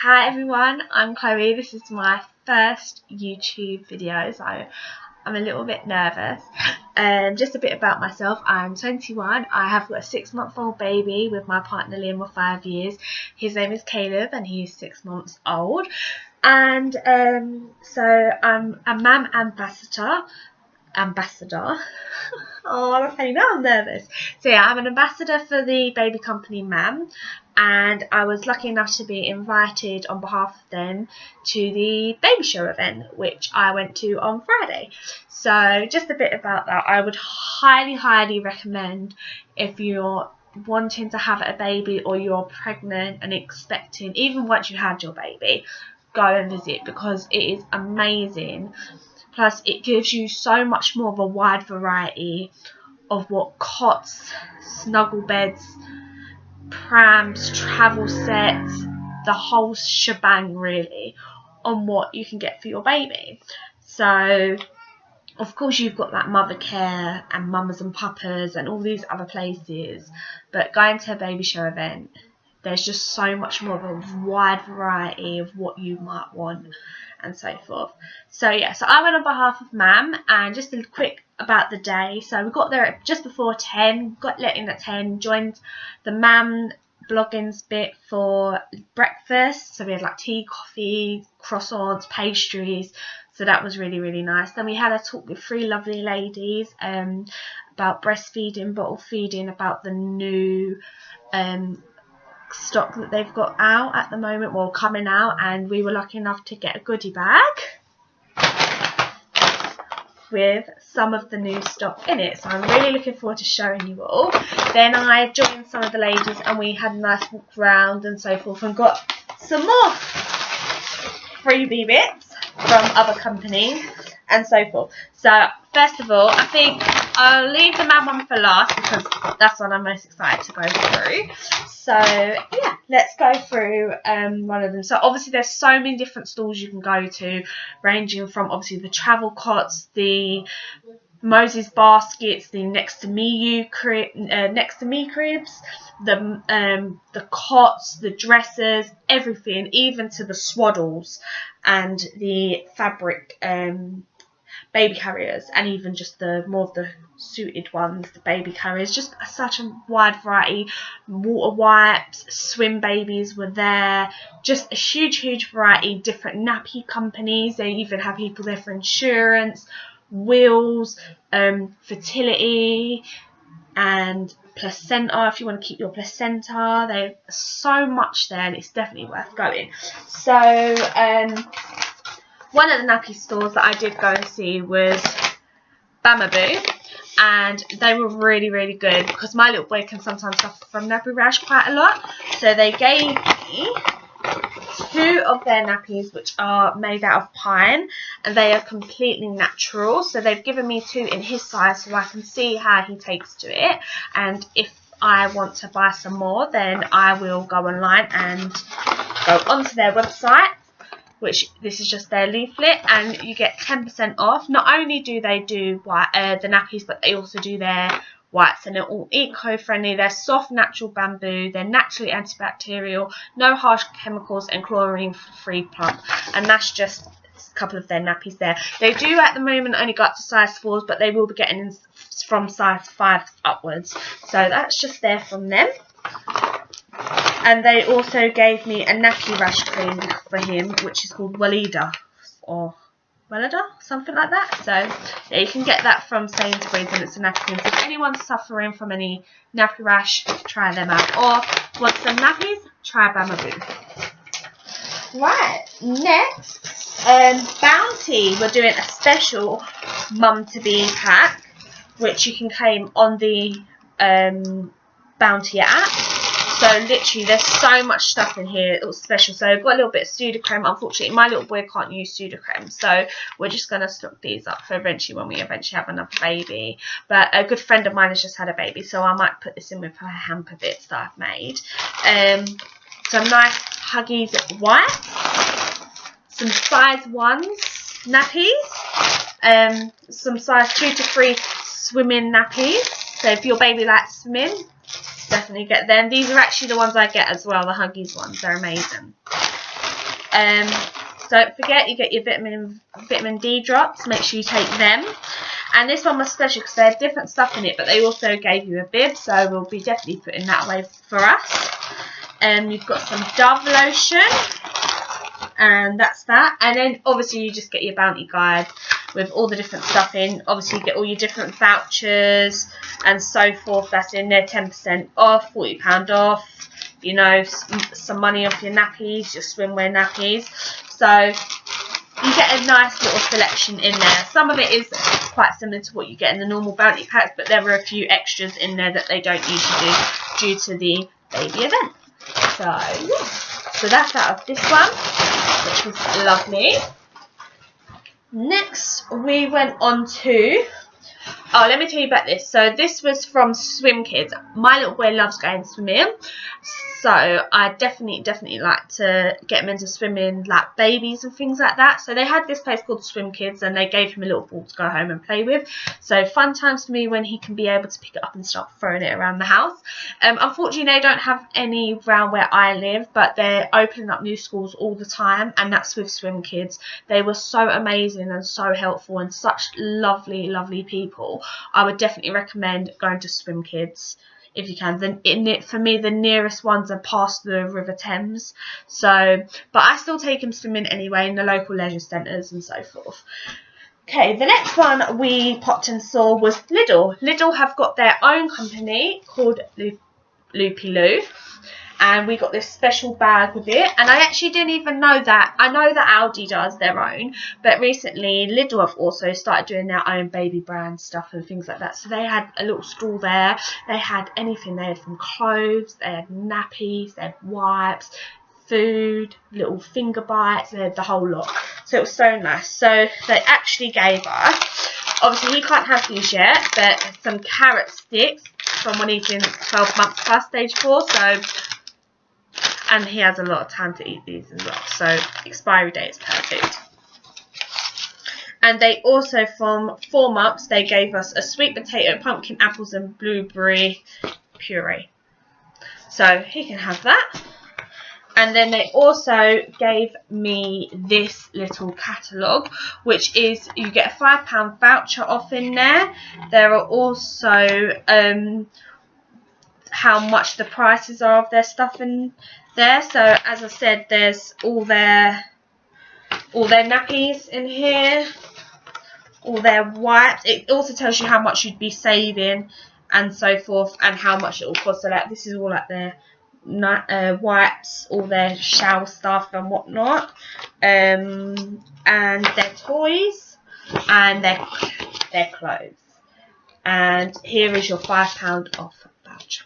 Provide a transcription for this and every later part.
Hi everyone, I'm Chloe. This is my first YouTube video, so I'm a little bit nervous. Just a bit about myself. I'm 21. I have got a 6-month-old baby with my partner Liam of 5 years. His name is Caleb and he's 6 months old. And so I'm a mum ambassador. Oh, I'm funny now, I'm nervous. So yeah, I'm an ambassador for the baby company Mam, and I was lucky enough to be invited on behalf of them to the baby show event, which I went to on Friday. So just a bit about that. I would highly recommend, if you're wanting to have a baby or you're pregnant and expecting, even once you had your baby, go and visit, because it is amazing. Plus, it gives you so much more of a wide variety of what cots, snuggle beds, prams, travel sets, the whole shebang really, on what you can get for your baby. So, of course, you've got that mother care and mamas and papas and all these other places, but going to a baby show event, there's just so much more of a wide variety of what you might want and so forth. So yeah, so I went on behalf of Mam, and just a quick about the day. So we got there at just before 10, got let in at 10, joined the Mam bloggings bit for breakfast. So we had like tea, coffee, croissants, pastries. So that was really nice. Then we had a talk with 3 lovely ladies about breastfeeding, bottle feeding, about the new stock that they've got out at the moment, well, coming out, and we were lucky enough to get a goodie bag with some of the new stock in it, so I'm really looking forward to showing you all. Then I joined some of the ladies and we had a nice walk around and so forth, and got some more freebie bits from other companies and so forth. So first of all, I think I'll leave the Mam one for last because that's what I'm most excited to go through. So yeah, let's go through one of them. So obviously there's so many different stalls you can go to, ranging from obviously the travel cots, the Moses baskets, the next to me cribs, the cots, the dressers, everything, even to the swaddles and the fabric baby carriers, and even just the more of the suited ones, the baby carriers. Just such a wide variety. Water wipes, swim babies were there. Just a huge variety. Different nappy companies. They even have people there for insurance, wills, fertility, and placenta, if you want to keep your placenta. There's so much there, and it's definitely worth going. So one of the nappy stores that I did go and see was Bamaboo, and they were really good, because my little boy can sometimes suffer from nappy rash quite a lot. So they gave me 2 of their nappies, which are made out of pine, and they are completely natural. So they've given me 2 in his size, so I can see how he takes to it. And if I want to buy some more, then I will go online and go onto their website, which this is just their leaflet, and you get 10% off. Not only do they do the nappies, but they also do their wipes, and they're all eco-friendly. They're soft, natural bamboo. They're naturally antibacterial, no harsh chemicals, and chlorine-free plump. And that's just a couple of their nappies there. They do at the moment only go up to size 4s, but they will be getting in from size 5 upwards. So that's just there from them. And they also gave me a nappy rash cream for him, which is called Walida, or Walida, something like that. So yeah, you can get that from Sainsbury's, and it's a nappy cream. So if anyone's suffering from any nappy rash, try them out. Or want some nappies, try Bamaboo. Right, next, Bounty. We're doing a special mum-to-be pack, which you can claim on the Bounty app. So literally there's so much stuff in here. It was special. So I've got a little bit of Sudocrem. Unfortunately my little boy can't use Sudocrem, so we're just going to stock these up for eventually when we eventually have another baby. But a good friend of mine has just had a baby, so I might put this in with her hamper bits that I've made. Some nice Huggies wipes, some size 1s nappies, some size 2 to 3 swimming nappies. So if your baby likes swimming, definitely get them. These are actually the ones I get as well, the Huggies ones. They're amazing. Don't forget, you get your vitamin D drops. Make sure you take them. And this one was special because they had different stuff in it, but they also gave you a bib, so we'll be definitely putting that away for us. You've got some Dove lotion, and that's that. And then obviously you just get your bounty guide with all the different stuff in. Obviously you get all your different vouchers and so forth. That's in there, 10% off, £40 off. You know, some money off your nappies, your swimwear nappies. So you get a nice little selection in there. Some of it is quite similar to what you get in the normal bounty packs, but there were a few extras in there that they don't usually do due to the baby event. So yeah, so that's out of this one, which was lovely. Next we went on to, oh, let me tell you about this. So this was from Swim Kids. My little boy loves going swimming, so I definitely like to get him into swimming, like babies and things like that. So they had this place called Swim Kids, and they gave him a little ball to go home and play with. So fun times for me when he can be able to pick it up and start throwing it around the house. Unfortunately, they don't have any around where I live, but they're opening up new schools all the time, and that's with Swim Kids. They were so amazing and so helpful and such lovely people. I would definitely recommend going to Swim Kids if you can. For me, the nearest ones are past the River Thames. So, but I still take him swimming anyway in the local leisure centres and so forth. Okay, the next one we popped and saw was Lidl. Lidl have got their own company called Loopy Loo. And we got this special bag with it, and I actually didn't even know that. I know that Aldi does their own, but recently Lidl have also started doing their own baby brand stuff and things like that. So they had a little stall there. They had anything. They had from clothes, they had nappies, they had wipes, food, little finger bites, they had the whole lot. So it was so nice. So they actually gave us, obviously he can't have these yet, but some carrot sticks from when he's in 12 months plus, stage 4. So, and he has a lot of time to eat these as well. So expiry date is perfect. And they also, from 4 months, they gave us a sweet potato, pumpkin, apples and blueberry puree. So he can have that. And then they also gave me this little catalogue, which is, you get a £5 voucher off in there. There are also how much the prices are of their stuff in there. So as I said, there's all their nappies in here, all their wipes. It also tells you how much you'd be saving and so forth, and how much it will cost. So like, this is all like their wipes, all their shower stuff and whatnot, and their toys and their clothes. And here is your £5 off voucher.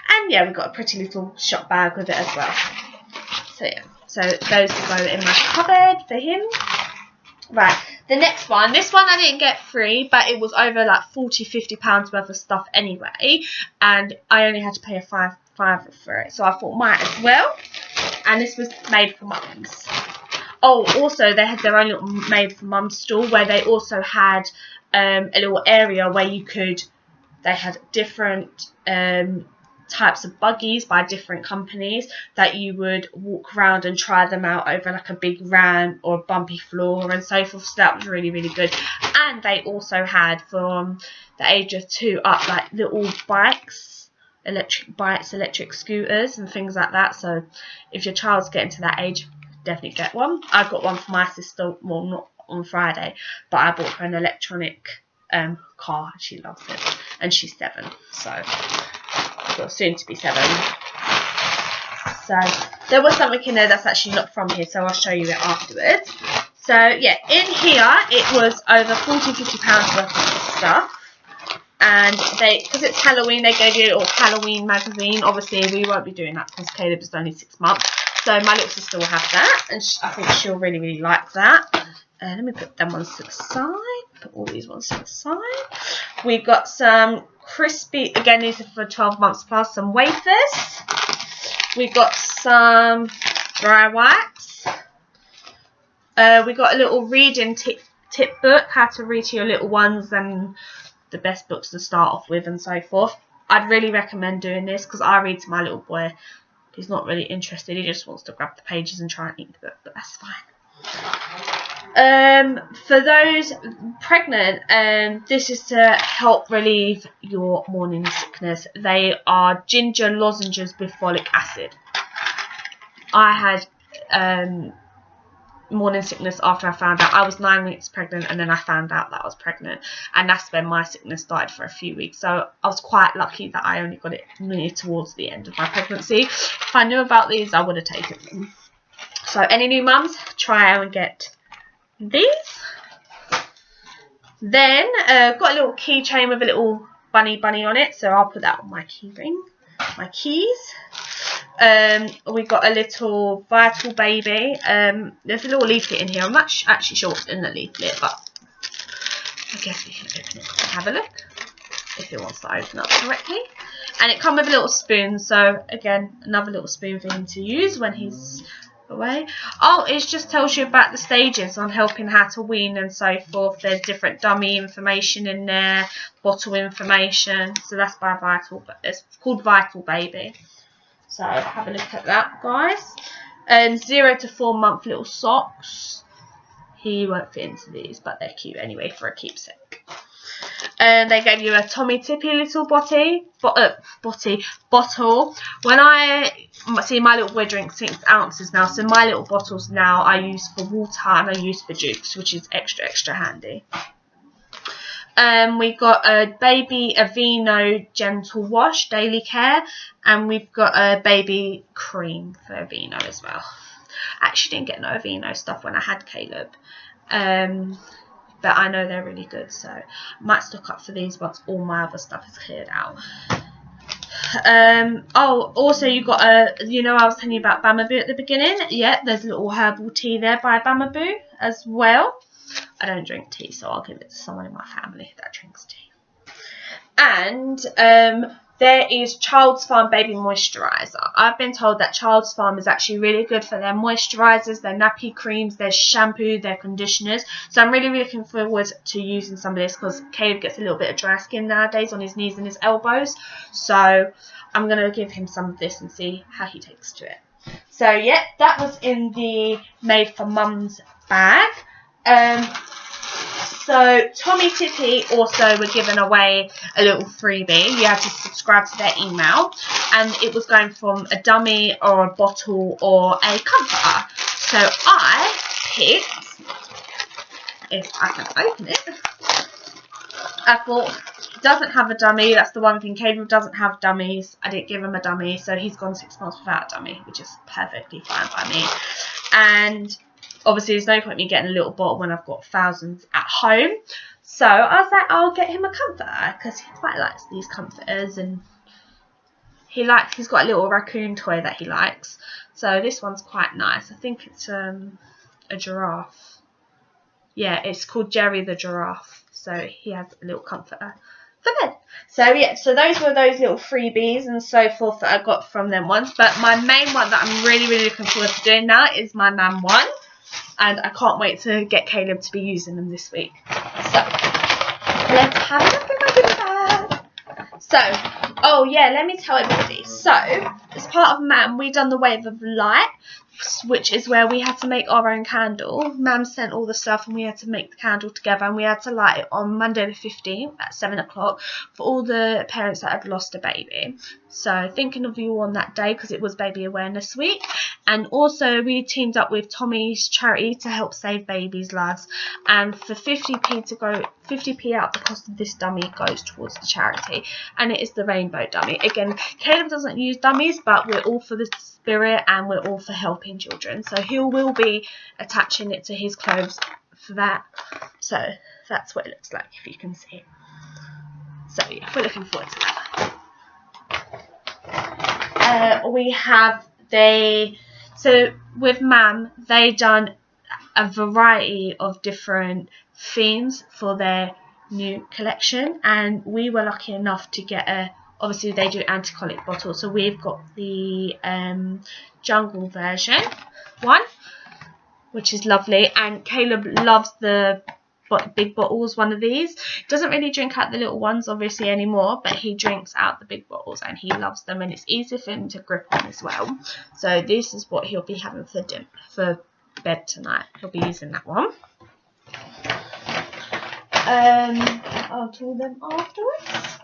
And yeah, we've got a pretty little shop bag with it as well. So yeah, so those will go in my cupboard for him. Right, the next one. This one I didn't get free, but it was over like £40–50 worth of stuff anyway, and I only had to pay a five for it, so I thought might as well. And this was Made for Mums. Oh, also they had their own little Made for Mums stall where they also had a little area where you could. They had different types of buggies by different companies that you would walk around and try them out over like a big ramp or a bumpy floor and so forth. So that was really good. And they also had, from the age of 2 up, like little bikes, electric bikes, electric scooters and things like that. So if your child's getting to that age, definitely get one. I got one for my sister, well, not on Friday, but I bought her an electronic car. She loves it, and she's 7, so well, soon to be 7. So there was something in there that's actually not from here, so I'll show you it afterwards. So yeah, in here it was over £40–50 worth of stuff. And they, because it's Halloween, they gave you a little Halloween magazine. Obviously we won't be doing that because Caleb is only 6 months, so my little sister will have that, and I think she'll really like that. Let me put them on to the side. Put all these ones to the side. We've got some crispy, again these are for 12 months plus, some wafers. We've got some dry wipes. We've got a little reading tip book, how to read to your little ones and the best books to start off with and so forth. I'd really recommend doing this because I read to my little boy He's not really interested. He just wants to grab the pages and try and eat the book, but that's fine. For those pregnant, this is to help relieve your morning sickness. They are ginger lozenges with folic acid. I had morning sickness after I found out. I was 9 weeks pregnant, and then I found out that I was pregnant, and that's when my sickness started for a few weeks. So I was quite lucky that I only got it near towards the end of my pregnancy. If I knew about these, I would have taken them. So any new mums, try out and get these. Then got a little keychain with a little bunny on it, so I'll put that on my key ring, my keys. We got a little Vital Baby. There's a little leaflet in here. I'm not actually sure what's in the leaflet, but I guess we can open it and have a look if it wants to open up correctly. And it comes with a little spoon, so again, another little spoon for him to use when he's away. Oh, it just tells you about the stages on helping how to wean and so forth. There's different dummy information in there, bottle information. So that's by Vital, but it's called Vital Baby. So have a look at that, guys. 0 to 4 month little socks. He won't fit into these, but they're cute anyway for a keepsake. And they gave you a Tommy Tippy little bottle. When I see, my little boy drinks 6 ounces now, so my little bottles now I use for water and I use for juice, which is extra handy. We got a baby Aveeno gentle wash daily care, and we've got a baby cream for Aveeno as well. I actually didn't get no Aveeno stuff when I had Caleb, but I know they're really good, so I might stock up for these once all my other stuff is cleared out. Oh, also you got a, you know, I was telling you about Bamaboo at the beginning. Yeah, there's a little herbal tea there by Bamaboo as well. I don't drink tea, so I'll give it to someone in my family that drinks tea. And there is Child's Farm Baby Moisturiser. I've been told that Child's Farm is actually really good for their moisturisers, their nappy creams, their shampoo, their conditioners. So I'm really looking forward to using some of this, because Caleb gets a little bit of dry skin nowadays on his knees and his elbows. So I'm going to give him some of this and see how he takes to it. So yeah, that was in the Made for Mums bag. So Tommy Tippy also were giving away a little freebie. You had to subscribe to their email, and it was going from a dummy or a bottle or a comforter. So I picked, if I can open it, I thought, it doesn't have a dummy. That's the one thing. Caleb doesn't have dummies. I didn't give him a dummy, so he's gone 6 months without a dummy, which is perfectly fine by me. And obviously, there's no point in me getting a little bottle when I've got thousands at home. So I was like, I'll get him a comforter, because he quite likes these comforters, and he's got a little raccoon toy that he likes. So this one's quite nice. I think it's a giraffe. Yeah, it's called Jerry the Giraffe. So he has a little comforter for bed. So yeah, so those were those little freebies and so forth that I got from them ones. But my main one that I'm really looking forward to doing now is my Nam one. And I can't wait to get Caleb to be using them this week. So, let's have a look at my goodie bag. So, oh yeah, let me tell everybody. So, as part of Mam, we done the Wave of Light, which is where we had to make our own candle. Mam sent all the stuff and we had to make the candle together, and we had to light it on Monday the 15th at 7 o'clock for all the parents that had lost a baby. So thinking of you on that day, because it was Baby Awareness Week. And also we teamed up with Tommy's charity to help save babies' lives, and for 50p out the cost of this dummy goes towards the charity, and it is the rainbow dummy. Again, Caleb doesn't use dummies, but we're all for the spirit and we're all for helping children, so he will be attaching it to his clothes for that. So that's what it looks like, if you can see. So yeah, we're looking forward to that. We have so with Mam, they done a variety of different themes for their new collection, and we were lucky enough to get obviously they do anti-colic bottles, so we've got the jungle version one, which is lovely, and Caleb loves the big bottles, one of these. Doesn't really drink out the little ones obviously anymore, but he drinks out the big bottles and he loves them, and it's easy for him to grip on as well. So this is what he'll be having for bed tonight. He'll be using that one. I'll do them afterwards.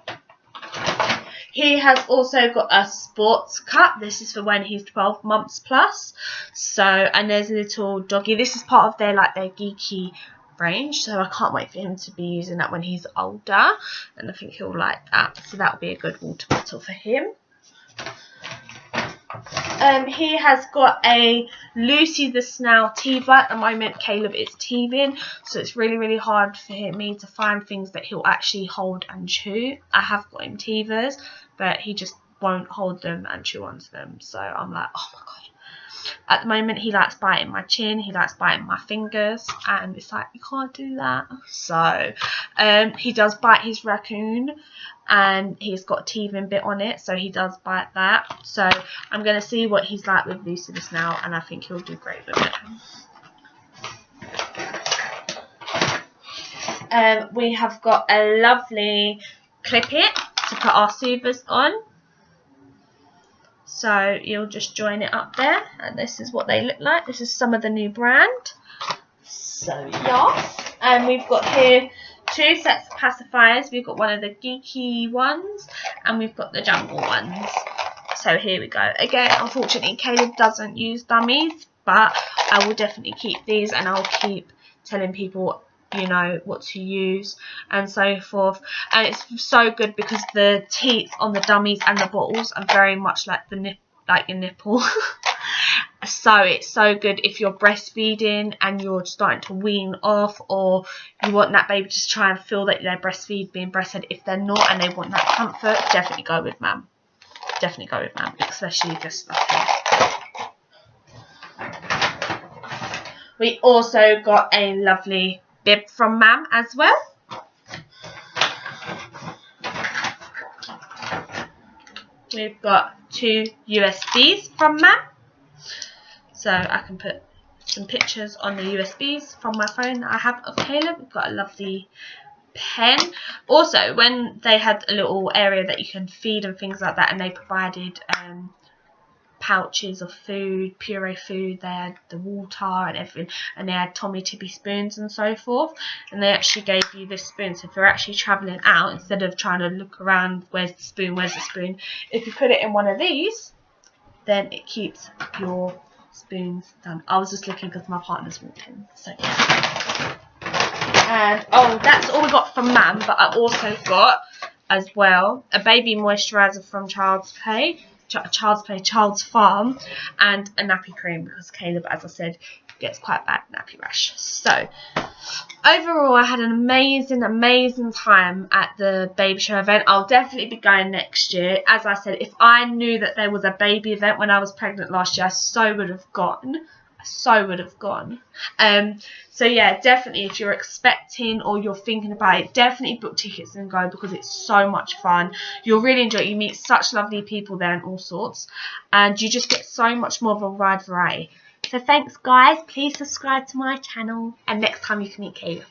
He has also got a sports cup. This is for when he's 12 months plus. So, and there's a little doggy. This is part of their geeky range. So I can't wait for him to be using that when he's older. And I think he'll like that. So that'll be a good water bottle for him. He has got a Lucy the Snail Teether. At the moment, Caleb is teething, so it's really hard for me to find things that he'll actually hold and chew. I have got him teethers, but he just won't hold them and chew onto them. So I'm like, oh my god. At the moment, he likes biting my chin, he likes biting my fingers, and it's like, you can't do that. So he does bite his raccoon, and he's got a teething bit on it, so he does bite that. So I'm going to see what he's like with Lucy the Snail, and I think he'll do great with it. We have got a lovely clip-it to put our soothers on. So you'll just join it up there, and this is what they look like. This is some of the new brand. So yes, and we've got here 2 sets of pacifiers. We've got one of the geeky ones, and we've got the jungle ones. So here we go. Again, unfortunately, Caleb doesn't use dummies, but I will definitely keep these, and I'll keep telling people, you know, what to use and so forth. And it's so good because the teeth on the dummies and the bottles are very much like your nipple. So it's so good if you're breastfeeding and you're starting to wean off, or you want that baby to try and feel that they're being breastfed. If they're not and they want that comfort, definitely go with Mum. Definitely go with Mum, especially just like this. We also got a lovely bib from Mum as well. We've got 2 USBs from Mum. So I can put some pictures on the USBs from my phone that I have of Caleb. We've got a lovely pen. Also, when they had a little area that you can feed and things like that, and they provided pouches of food, puree food, they had the water and everything, and they had Tommy Tippy spoons and so forth, and they actually gave you this spoon. So if you're actually travelling out, instead of trying to look around, where's the spoon, if you put it in one of these, then it keeps your spoons done. I was just looking because my partner's walked in. So yeah. And oh, that's all we got from Mum, but I also got as well a baby moisturiser from Child's Farm, and a nappy cream because Caleb, as I said, gets quite bad nappy rash. So overall, I had an amazing time at the baby show event. I'll definitely be going next year. As I said, if I knew that there was a baby event when I was pregnant last year, I so would have gone. So yeah, definitely if you're expecting or you're thinking about it, definitely book tickets and go, because it's so much fun. You'll really enjoy it. You meet such lovely people there and all sorts, and you just get so much more of a wide variety. So thanks guys, please subscribe to my channel, and next time you can meet Caleb.